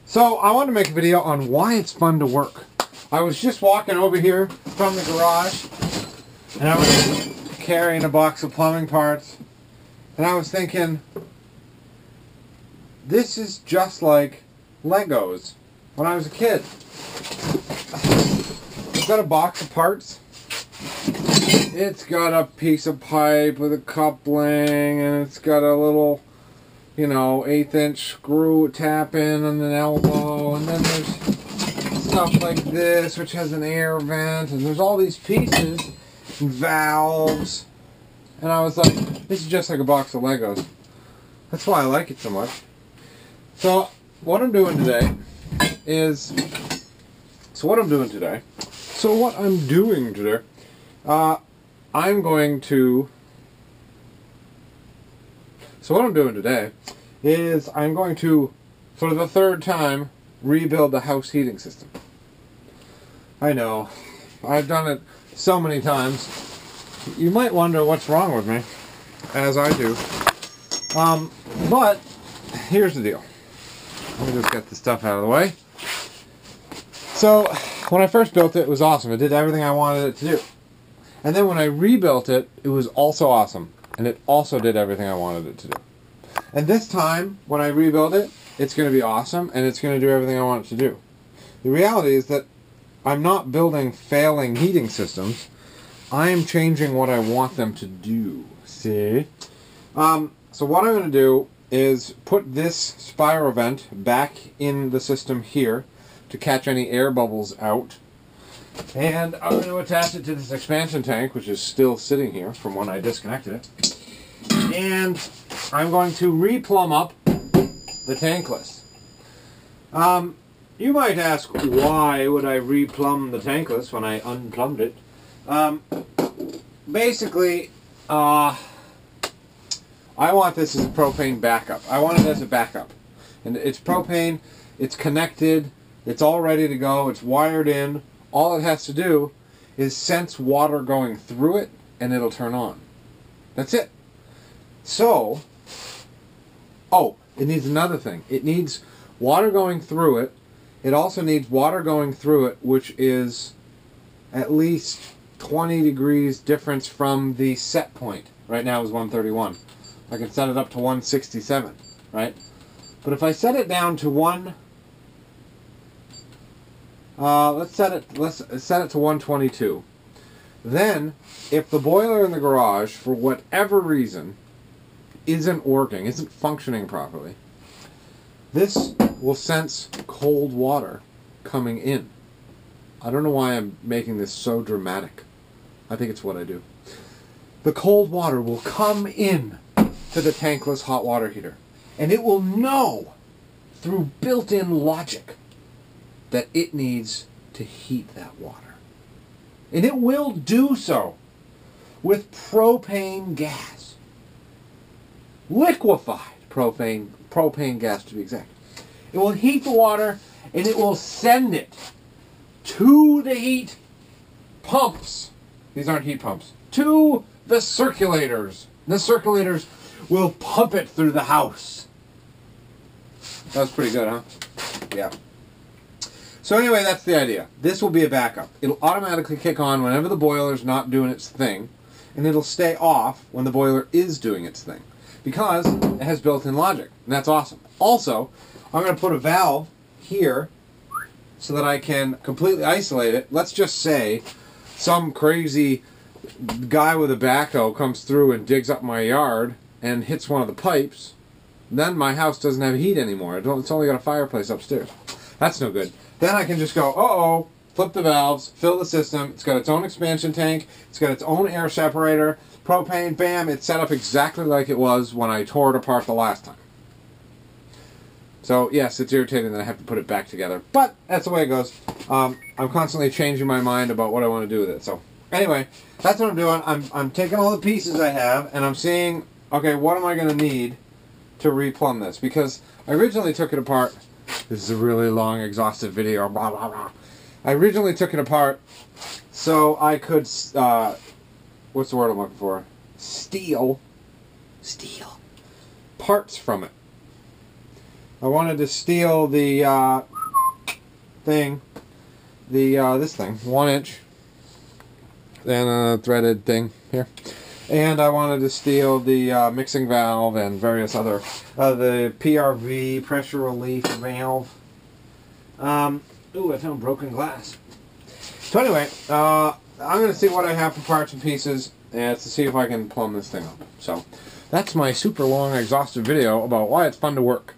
So I wanted to make a video on why it's fun to work. I was just walking over here from the garage and I was carrying a box of plumbing parts and I was thinking, this is just like Legos when I was a kid. I've got a box of parts. It's got a piece of pipe with a coupling and it's got a little, you know, 1/8" screw tap in and an elbow, and then there's stuff like this which has an air vent, and there's all these pieces and valves, and I was like, this is just like a box of Legos. That's why I like it so much. So what I'm doing today is I'm doing today I'm going to, for the third time, rebuild the house heating system. I know, I've done it so many times. You might wonder what's wrong with me, as I do. But here's the deal. Let me just get this stuff out of the way. So, when I first built it, it was awesome. It did everything I wanted it to do. And then when I rebuilt it, it was also awesome. And it also did everything I wanted it to do. And this time, when I rebuild it, it's going to be awesome, and it's going to do everything I want it to do. The reality is that I'm not building failing heating systems. I am changing what I want them to do. See? So what I'm going to do is put this spiral vent back in the system here to catch any air bubbles out. And I'm going to attach it to this expansion tank, which is still sitting here from when I disconnected it. And I'm going to replumb up the tankless. You might ask, why would I replumb the tankless when I unplumbed it? Basically, I want this as a propane backup. I want it as a backup. And it's propane, it's connected, it's all ready to go, it's wired in. All it has to do is sense water going through it, and it'll turn on. That's it. So, it needs another thing. It needs water going through it. It also needs water going through it, which is at least 20 degrees difference from the set point. Right now is 131. I can set it up to 167, right? But if I set it down to let's set it to 122. Then, if the boiler in the garage, for whatever reason, isn't working, isn't functioning properly, this will sense cold water coming in. I don't know why I'm making this so dramatic. I think it's what I do. The cold water will come in to the tankless hot water heater, and it will know through built-in logic that it needs to heat that water. And it will do so with propane gas. Liquefied propane gas to be exact. It will heat the water and it will send it to the heat pumps. These aren't heat pumps. To the circulators. The circulators will pump it through the house. That was pretty good, huh? Yeah. So anyway, that's the idea. This will be a backup. It'll automatically kick on whenever the boiler's not doing its thing, and it'll stay off when the boiler is doing its thing, because it has built-in logic, and that's awesome. Also, I'm going to put a valve here so that I can completely isolate it. Let's just say some crazy guy with a backhoe comes through and digs up my yard and hits one of the pipes. Then my house doesn't have heat anymore. It's only got a fireplace upstairs. That's no good. Then I can just go, flip the valves, fill the system. It's got its own expansion tank. It's got its own air separator. Propane, bam, it's set up exactly like it was when I tore it apart the last time. So, yes, it's irritating that I have to put it back together. But that's the way it goes. I'm constantly changing my mind about what I want to do with it. So, anyway, that's what I'm doing. I'm taking all the pieces I have, and I'm seeing, okay, what am I going to need to replumb this? Because I originally took it apart. This is a really long, exhaustive video. Blah, blah, blah. I originally took it apart so I could, what's the word I'm looking for? Steal parts from it. I wanted to steal the thing, this thing, 1 inch, then a threaded thing here. And I wanted to steal the mixing valve and various other, the PRV, pressure relief valve. Ooh, I found broken glass. So anyway, I'm going to see what I have for parts and pieces, and to see if I can plumb this thing up. So, that's my super long, exhaustive video about why it's fun to work.